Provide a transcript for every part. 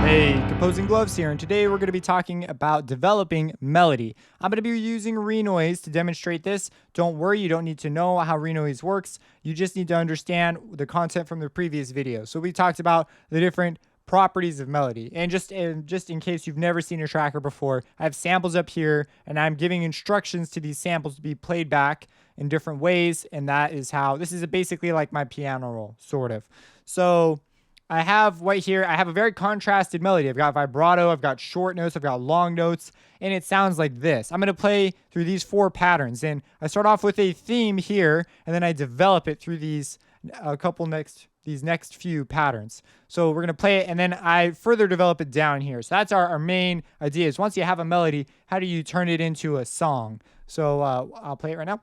Hey, Composing Gloves here, and today we're going to be talking about developing melody. I'm going to be using renoise to demonstrate this. Don't worry, you don't need to know how renoise works. You just need to understand the content from the previous video. So we talked about the different properties of melody. And just in case you've never seen a tracker before, I have samples up here, and I'm giving instructions to these samples to be played back in different ways, and that is how, this is basically like my piano roll, sort of. So I have right here, I have a very contrasted melody. I've got vibrato, I've got short notes, I've got long notes, and it sounds like this. I'm going to play through these 4 patterns, and I start off with a theme here, and then I develop it through these next few patterns. So we're going to play it, and then I further develop it down here. So that's our main idea, is once you have a melody, how do you turn it into a song? So I'll play it right now.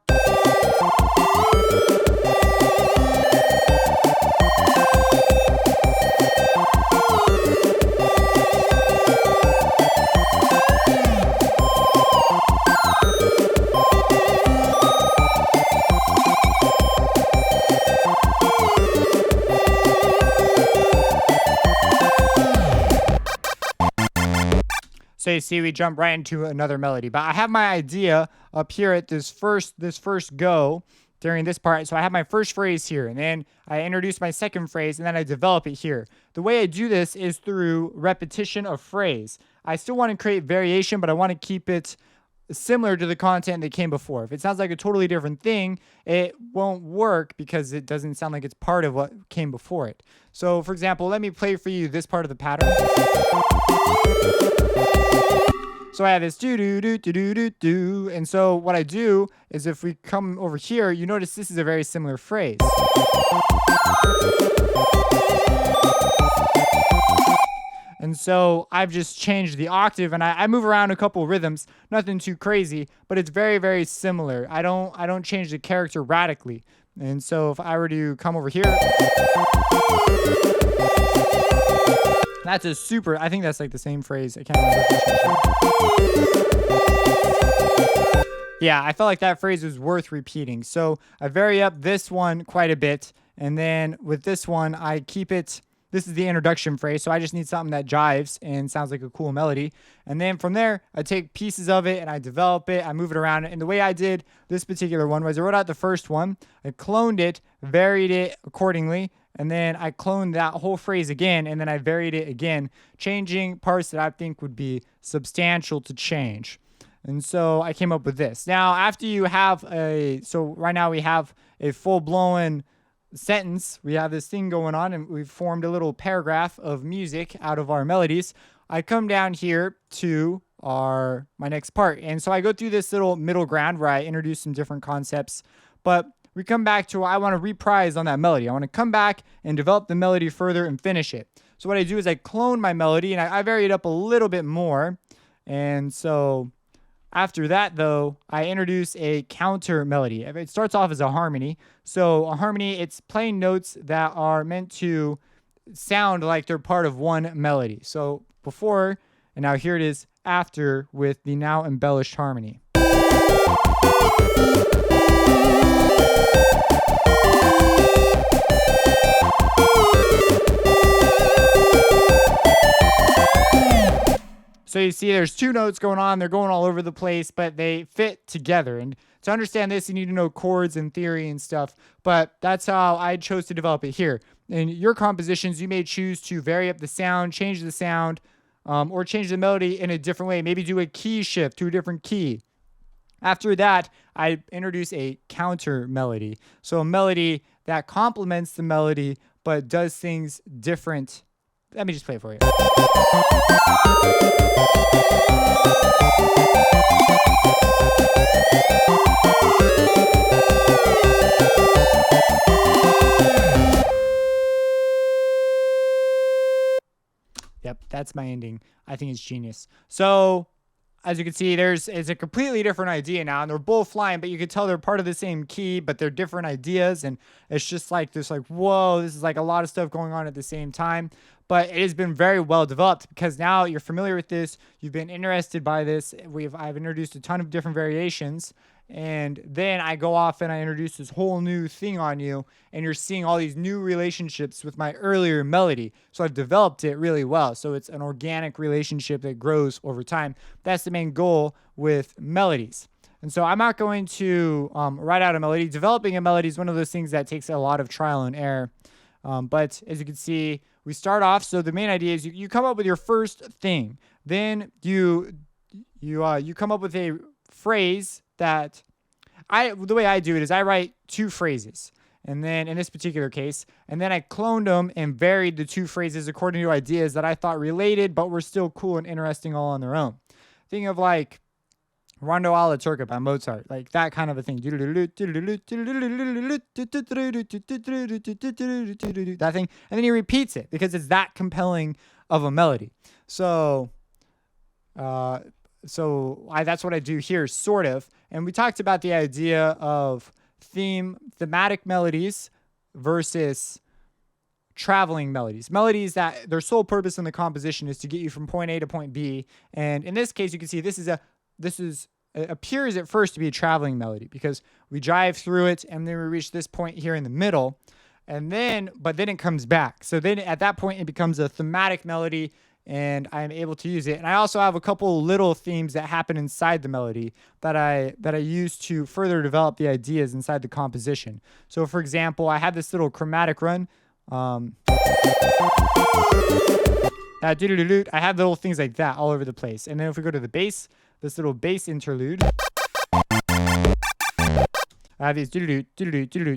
So you see, we jump right into another melody. But I have my idea up here at this first go during this part. So I have my first phrase here, and then I introduce my second phrase, and then I develop it here. The way I do this is through repetition of phrase. I still want to create variation, but I want to keep it similar to the content that came before. If it sounds like a totally different thing, it won't work because it doesn't sound like it's part of what came before it. So for example, let me play for you this part of the pattern. So I have this do do do do do do do, and so what I do is, if we come over here, you notice this is a very similar phrase. And so I've just changed the octave, and I move around a couple rhythms, nothing too crazy, but it's very, very similar. I don't change the character radically. And so if I were to come over here, that's a super, I think that's like the same phrase. I can't remember. Yeah, I felt like that phrase was worth repeating. So I vary up this one quite a bit. And then with this one, I keep it, this is the introduction phrase. So I just need something that jives and sounds like a cool melody. And then from there, I take pieces of it and I develop it. I move it around. And the way I did this particular one was I wrote out the first one. I cloned it, varied it accordingly. And then I cloned that whole phrase again, and then I varied it again, changing parts that I think would be substantial to change. And so I came up with this. Now, after you have so right now we have a full-blown sentence. We have this thing going on, and we've formed a little paragraph of music out of our melodies. I come down here to my next part. And so I go through this little middle ground where I introduce some different concepts, but we come back to, I want to reprise on that melody. I want to come back and develop the melody further and finish it. So what I do is I clone my melody, and I vary it up a little bit more. And so after that, though, I introduce a counter melody. It starts off as a harmony. So a harmony, it's playing notes that are meant to sound like they're part of one melody. So before, and now here it is after with the now embellished harmony. So you see there's 2 notes going on. They're going all over the place, but they fit together. And to understand this, you need to know chords and theory and stuff. But that's how I chose to develop it here. In your compositions, you may choose to vary up the sound, change the sound, or change the melody in a different way. Maybe do a key shift to a different key. After that, I introduce a counter melody. So a melody that complements the melody, but does things different. Let me just play it for you. Yep, that's my ending. I think it's genius. So as you can see, it's a completely different idea now, and they're both flying, but you can tell they're part of the same key, but they're different ideas, and it's just like this, like, whoa, this is like a lot of stuff going on at the same time. But it has been very well developed because now you're familiar with this, you've been interested by this. I've introduced a ton of different variations, And then I go off and I introduce this whole new thing on you, and you're seeing all these new relationships with my earlier melody. So I've developed it really well. So it's an organic relationship that grows over time. That's the main goal with melodies. And so I'm not going to write out a melody. Developing a melody is one of those things that takes a lot of trial and error. But as you can see, we start off. So the main idea is you come up with your first thing. Then you come up with a phrase that the way I do it is I write two phrases. And then in this particular case, and then I cloned them and varied the two phrases according to ideas that I thought related, but were still cool and interesting all on their own. Think of like Rondo alla Turca by Mozart, like that kind of a thing. That thing, and then he repeats it because it's that compelling of a melody. So, that's what I do here, sort of. And we talked about the idea of thematic melodies versus traveling melodies. Melodies that their sole purpose in the composition is to get you from point A to point B. And in this case, you can see it appears at first to be a traveling melody because we drive through it and then we reach this point here in the middle, but then it comes back. So then at that point it becomes a thematic melody, and I'm able to use it. And I also have a couple little themes that happen inside the melody that I use to further develop the ideas inside the composition. So for example, I have this little chromatic run. I have little things like that all over the place. And then if we go to the bass, this little bass interlude, I have these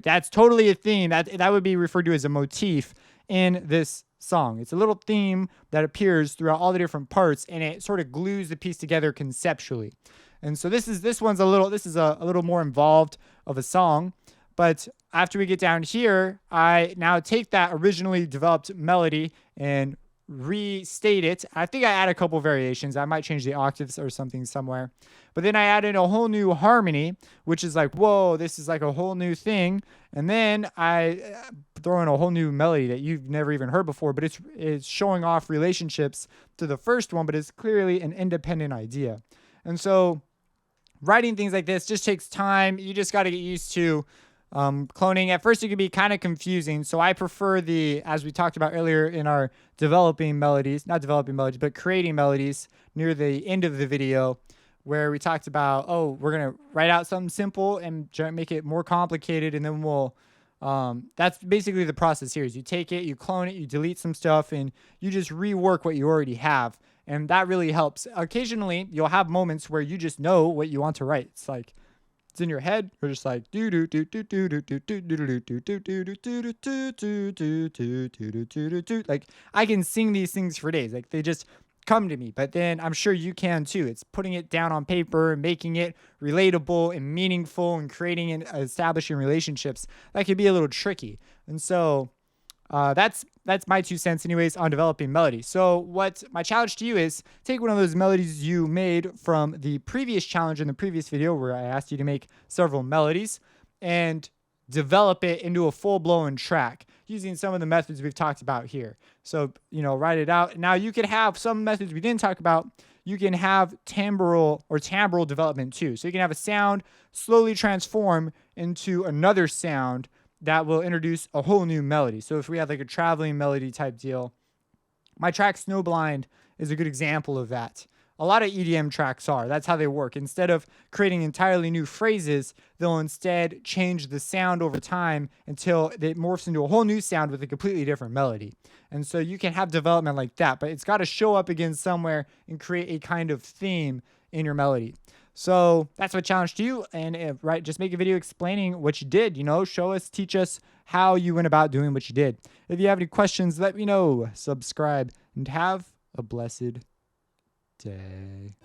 that's totally a theme. That would be referred to as a motif in this song. It's a little theme that appears throughout all the different parts, and it sort of glues the piece together conceptually. And so this is a little more involved of a song. But after we get down here, I now take that originally developed melody and restate it. I think I add a couple variations. I might change the octaves or something somewhere. But then I add in a whole new harmony, which is like, whoa, this is like a whole new thing. And then I throw in a whole new melody that you've never even heard before, but it's showing off relationships to the first one, but it's clearly an independent idea. And so writing things like this just takes time. You just got to get used to cloning. At first it can be kind of confusing, so I prefer as we talked about earlier in our creating melodies near the end of the video, where we talked about, we're gonna write out something simple and make it more complicated, and then we'll that's basically the process here. Is you take it, you clone it, you delete some stuff, and you just rework what you already have, and that really helps. Occasionally you'll have moments where you just know what you want to write. It's like it's in your head. We're just like do do do do do do do do do do do do do do do do. Like I can sing these things for days. Like they just come to me. But then I'm sure you can too. It's putting it down on paper and making it relatable and meaningful and creating and establishing relationships that can be a little tricky. And so that's my 2 cents anyways on developing melody. So what my challenge to you is, take one of those melodies you made from the previous challenge in the previous video where I asked you to make several melodies and develop it into a full-blown track using some of the methods we've talked about here. So, write it out. Now you could have some methods we didn't talk about. You can have timbral development too. So you can have a sound slowly transform into another sound that will introduce a whole new melody. So if we have like a traveling melody type deal, my track Snowblind is a good example of that. A lot of EDM tracks are. That's how they work. Instead of creating entirely new phrases, they'll instead change the sound over time until it morphs into a whole new sound with a completely different melody. And so you can have development like that, but it's got to show up again somewhere and create a kind of theme in your melody. So that's my challenge to you. And just make a video explaining what you did, show us, teach us how you went about doing what you did. If you have any questions, let me know. Subscribe and have a blessed day.